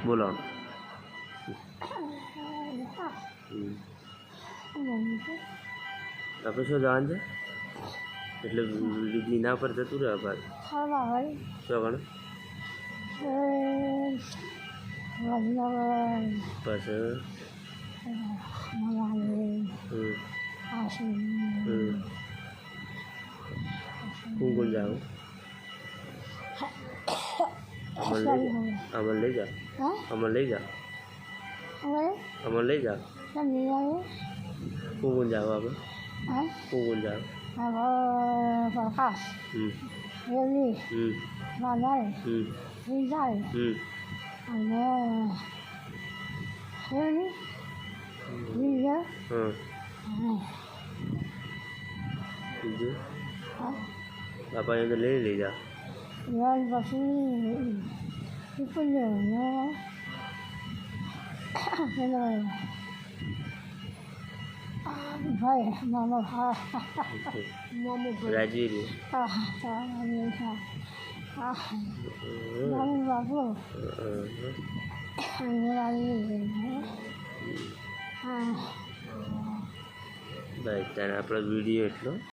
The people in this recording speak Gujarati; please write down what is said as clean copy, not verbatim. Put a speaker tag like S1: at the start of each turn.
S1: બોલો આપણે શું જવાનું છે એટલે લીના પર જતું રહે ભાઈ શું ગણ પછી હું કોણ જાઉં અમર લઈ જા અમર લઈ જા અમર લઈ જા હું કોણ જાઉં આપણે હું કોણ જાઉં બીજું બાપા એને લઈ જા રાજવીરી ભાઈ ત્યારે આપણો વિડીયો એટલો